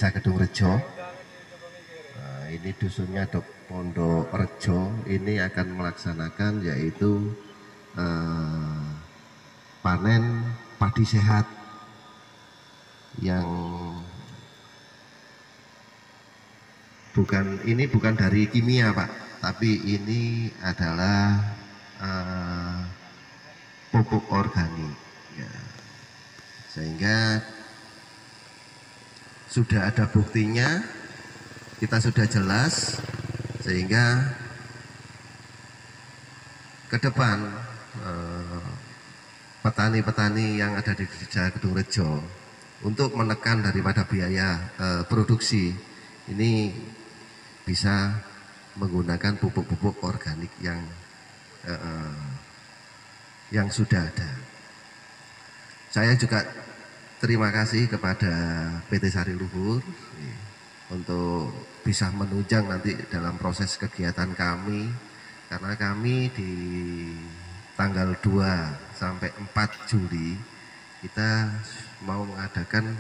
Desa Kedungrejo. Ini dusunnya Pondok Rejo, ini akan melaksanakan yaitu panen padi sehat yang bukan dari kimia Pak, tapi ini adalah pupuk organik ya. Sehingga sudah ada buktinya, kita sudah jelas, sehingga ke depan petani-petani yang ada di Desa Kedungrejo untuk menekan daripada biaya produksi ini bisa menggunakan pupuk-pupuk organik yang sudah ada. Saya juga terima kasih kepada PT Sari Luhur untuk bisa menunjang nanti dalam proses kegiatan kami, karena kami di tanggal 2 sampai 4 Juli kita mau mengadakan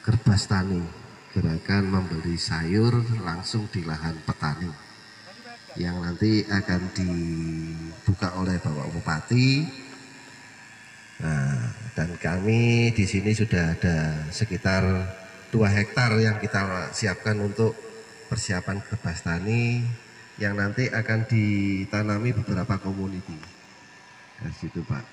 Gerbas Tani, gerakan membeli sayur langsung di lahan petani yang nanti akan dibuka oleh Bapak Bupati. Nah, dan kami di sini sudah ada sekitar 2 hektar yang kita siapkan untuk persiapan Gerbas Tani yang nanti akan ditanami beberapa komoditi. Dari situ Pak.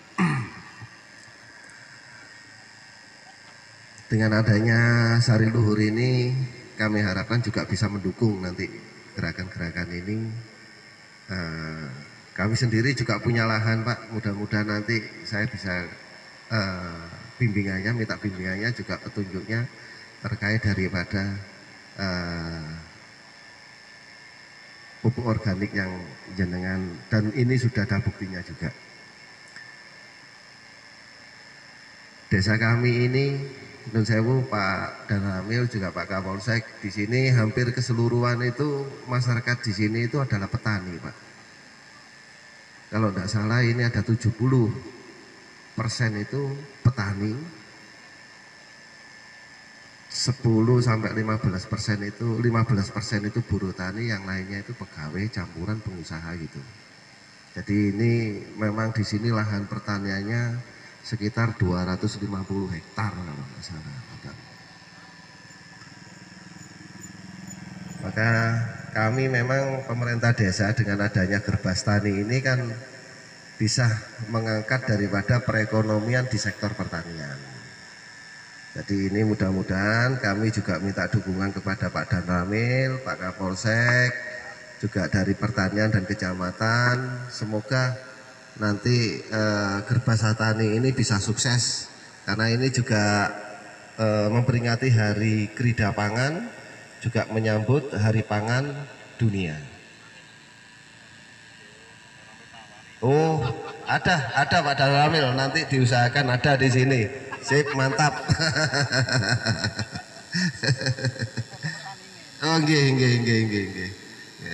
Dengan adanya Sari Luhur ini, kami harapkan juga bisa mendukung nanti gerakan-gerakan ini. Kami sendiri juga punya lahan Pak, mudah-mudahan nanti saya bisa bimbingannya, minta bimbingannya juga petunjuknya terkait daripada pupuk organik yang jenengan, dan ini sudah ada buktinya juga. Desa kami ini, Nun Sewu, Pak Danramil juga Pak Kapolsek, di sini hampir keseluruhan itu masyarakat di sini itu adalah petani Pak. Kalau tidak salah ini ada 70% itu petani, 10 sampai 15% itu buruh tani, yang lainnya itu pegawai campuran pengusaha gitu. Jadi ini memang di sini lahan pertaniannya sekitar 250 hektar kalau nggak salah. Maka kami memang pemerintah desa dengan adanya Gerbas Tani ini kan bisa mengangkat daripada perekonomian di sektor pertanian. Jadi ini mudah-mudahan kami juga minta dukungan kepada Pak Danramil, Pak Kapolsek, juga dari pertanian dan kecamatan. Semoga nanti Gerbas Tani ini bisa sukses, karena ini juga memperingati Hari Krida Pangan, juga menyambut Hari Pangan Dunia. Oh, ada Pak Danramil, nanti diusahakan ada di sini. Sip, mantap. Oh, nggih.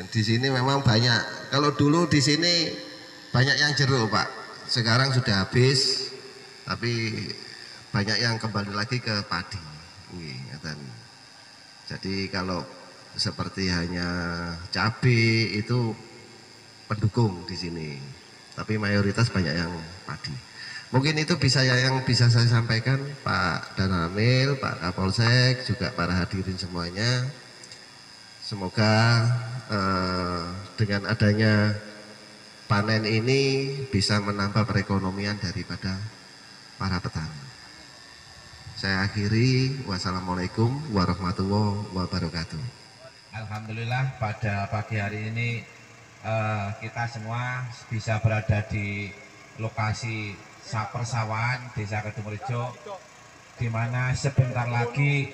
Di sini memang banyak. Kalau dulu di sini banyak yang jeruk, Pak. Sekarang sudah habis, tapi banyak yang kembali lagi ke padi. Jadi kalau seperti hanya cabai itu pendukung di sini, tapi mayoritas banyak yang padi. Mungkin itu yang bisa saya sampaikan, Pak Danramil, Pak Kapolsek, juga para hadirin semuanya. Semoga dengan adanya panen ini bisa menambah perekonomian daripada para petani. Saya akhiri, wassalamualaikum warahmatullahi wabarakatuh. Alhamdulillah pada pagi hari ini kita semua bisa berada di lokasi persawahan Desa Kedungrejo, di mana sebentar lagi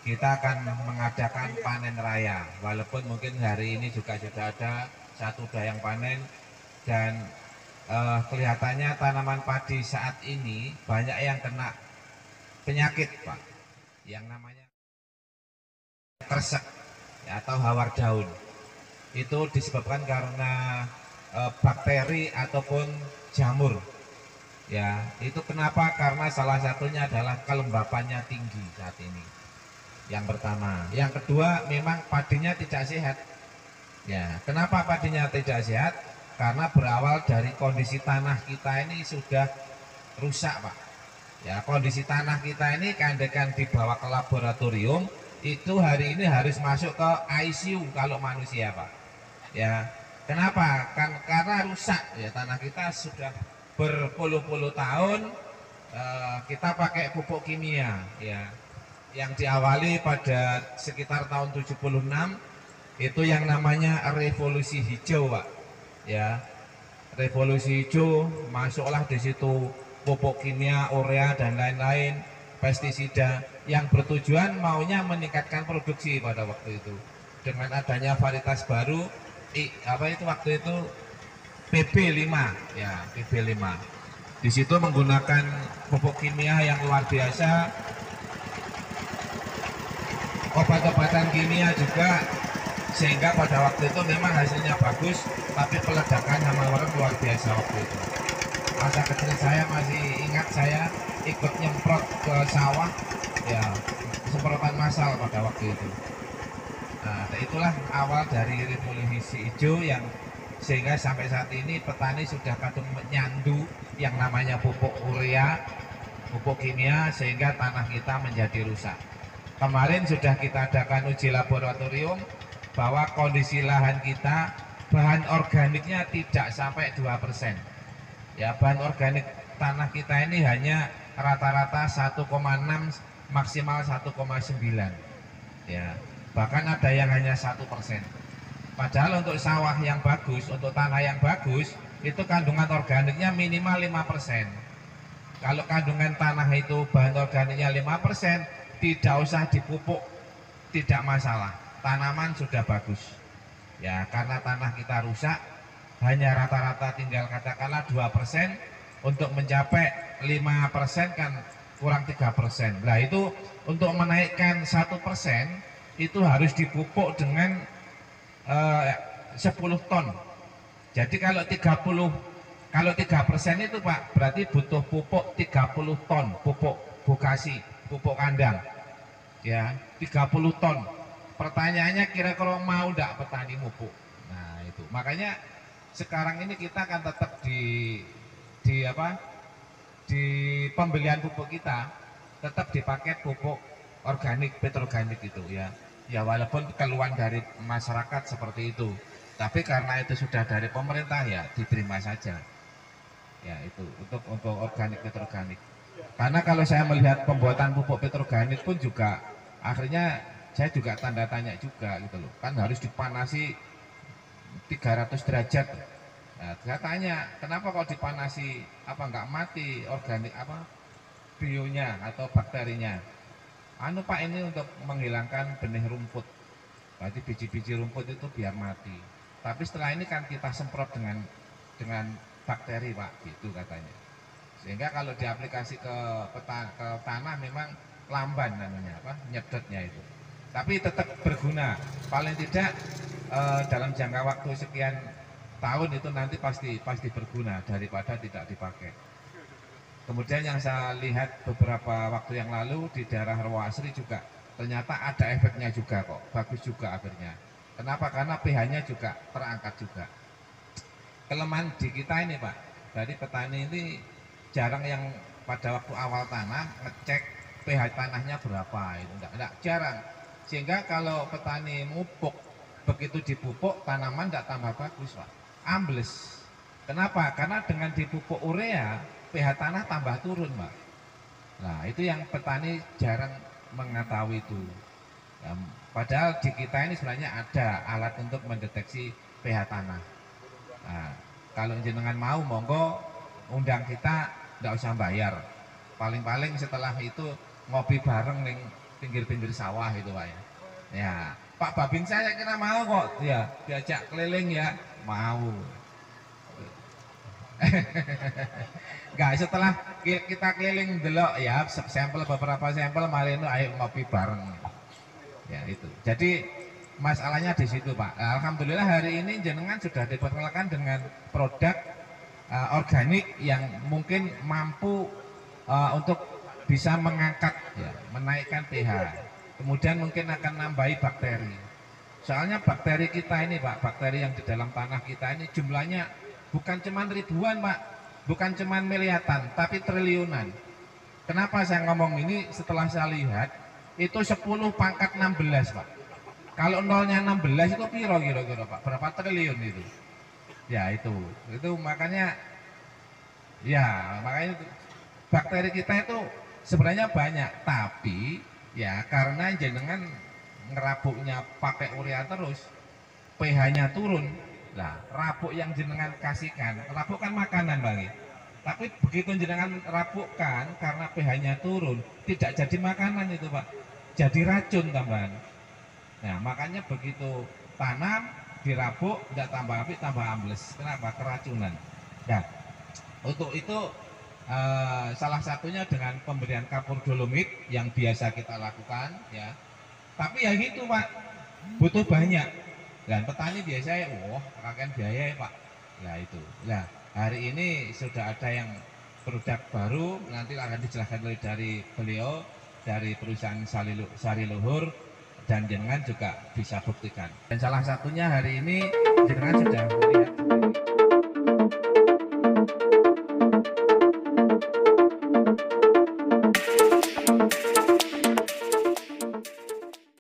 kita akan mengadakan panen raya. Walaupun mungkin hari ini juga sudah ada satu dayang panen, dan kelihatannya tanaman padi saat ini banyak yang kena penyakit Pak, yang namanya kresek atau hawar daun. Itu disebabkan karena bakteri ataupun jamur. Ya, itu kenapa? Karena salah satunya adalah kelembapannya tinggi saat ini. Yang pertama. Yang kedua, memang padinya tidak sehat. Ya, kenapa padinya tidak sehat? Karena berawal dari kondisi tanah kita ini sudah rusak, Pak. Ya, kondisi tanah kita ini kandekan dibawa ke laboratorium, itu hari ini harus masuk ke ICU kalau manusia, Pak. Ya, kenapa? Karena rusak. Ya, tanah kita sudah berpuluh-puluh tahun kita pakai pupuk kimia, ya. Yang diawali pada sekitar tahun 76 itu yang namanya revolusi hijau, Pak. Ya, revolusi hijau, masuklah di situ pupuk kimia, urea dan lain-lain, pestisida yang bertujuan maunya meningkatkan produksi pada waktu itu. Dengan adanya varietas baru, apa itu waktu itu PB5, ya PB5. Di situ menggunakan pupuk kimia yang luar biasa, obat-obatan kimia juga, sehingga pada waktu itu memang hasilnya bagus, tapi peledakan hama warna luar biasa waktu itu. Masa kecil saya masih ingat, saya ikut nyemprot ke sawah, ya, semprotan massal pada waktu itu. Nah, itulah awal dari revolusi hijau yang sehingga sampai saat ini petani sudah kadung menyandu yang namanya pupuk urea, pupuk kimia, sehingga tanah kita menjadi rusak. Kemarin sudah kita adakan uji laboratorium bahwa kondisi lahan kita bahan organiknya tidak sampai 2%. Ya, bahan organik tanah kita ini hanya rata-rata 1,6 maksimal 1,9. Ya, bahkan ada yang hanya 1%. Padahal untuk sawah yang bagus, untuk tanah yang bagus, itu kandungan organiknya minimal 5%. Kalau kandungan tanah itu bahan organiknya 5%, tidak usah dipupuk, tidak masalah. Tanaman sudah bagus. Ya, karena tanah kita rusak, hanya rata-rata tinggal katakanlah 2%, untuk mencapai 5% kan kurang 3%. Nah, itu untuk menaikkan 1% itu harus dipupuk dengan 10 ton. Jadi kalau 3% itu, Pak, berarti butuh pupuk 30 ton, pupuk bokasi, pupuk kandang. Ya, 30 ton. Pertanyaannya, kira-kira mau enggak petani pupuk? Nah, itu. Makanya sekarang ini kita akan tetap di pembelian pupuk kita tetap dipakai pupuk organik, petroorganik itu, ya. Ya, walaupun keluhan dari masyarakat seperti itu, tapi karena itu sudah dari pemerintah, ya diterima saja. Ya, itu untuk organik, petroorganik. Karena kalau saya melihat pembuatan pupuk petroorganik pun juga akhirnya saya juga tanda tanya juga gitu loh. Kan harus dipanasi 300 derajat. Nah, saya tanya, kenapa kalau dipanasi apa enggak mati organik apa bionya atau bakterinya? Anu Pak, ini untuk menghilangkan benih rumput. Berarti biji-biji rumput itu biar mati. Tapi setelah ini kan kita semprot dengan bakteri, Pak, gitu katanya. Sehingga kalau diaplikasi ke tanah memang lamban namanya, apa? Nyedotnya itu. Tapi tetap berguna. Paling tidak dalam jangka waktu sekian tahun itu nanti pasti berguna daripada tidak dipakai. Kemudian yang saya lihat beberapa waktu yang lalu di daerah Rawasri juga ternyata ada efeknya juga kok, bagus juga akhirnya. Kenapa? Karena pH-nya juga terangkat juga. Kelemahan di kita ini, Pak, dari petani ini jarang yang pada waktu awal tanam ngecek pH tanahnya berapa, itu enggak jarang. Sehingga kalau petani mupuk, begitu dipupuk tanaman enggak tambah bagus, Pak, ambles. Kenapa? Karena dengan dipupuk urea pH tanah tambah turun, Pak. Nah, itu yang petani jarang mengetahui itu. Ya, padahal di kita ini sebenarnya ada alat untuk mendeteksi pH tanah. Nah, kalau jenengan mau, monggo undang kita, nggak usah bayar. Paling-paling setelah itu ngopi bareng ning pinggir-pinggir sawah itu, Pak, ya. Ya, Pak Babin saya kira mau kok, ya diajak keliling ya, mau. Enggak, setelah kita keliling delok ya sampel, beberapa sampel, mari itu ayo ngopi bareng. Ya itu. Jadi masalahnya di situ, Pak. Alhamdulillah hari ini jenengan sudah diperkenalkan dengan produk organik yang mungkin mampu untuk bisa mengangkat, ya, menaikkan pH. kemudian mungkin akan nambahi bakteri. Soalnya bakteri kita ini Pak, bakteri yang di dalam tanah kita ini jumlahnya bukan cuma ribuan Pak, bukan cuma miliatan, tapi triliunan. Kenapa saya ngomong ini? Setelah saya lihat, itu 10 pangkat 16 Pak. Kalau nolnya 16 itu piro kira-kira Pak? Berapa triliun itu? Ya itu makanya bakteri kita itu sebenarnya banyak, tapi ya karena jenengan ngerabuknya pakai urea terus, pH-nya turun. Lah, rabuk yang jenengan kasihkan, rabuk kan makanan Bang. Tapi begitu jenengan rabukkan karena pH-nya turun, tidak jadi makanan itu Pak. Jadi racun tambahan. Nah, makanya begitu tanam dirabuk tidak tambah api, tambah ambles. Kenapa? Keracunan. Nah, untuk itu salah satunya dengan pemberian kapur dolomit yang biasa kita lakukan ya. Tapi ya gitu Pak, butuh banyak. Dan petani biasanya, kakek biaya ya Pak. Nah itu. Nah hari ini sudah ada yang produk baru, nanti akan dijelaskan dari beliau dari perusahaan Sari Luhur, dan jenengan juga bisa buktikan. Dan salah satunya hari ini jenengan sudah melihat.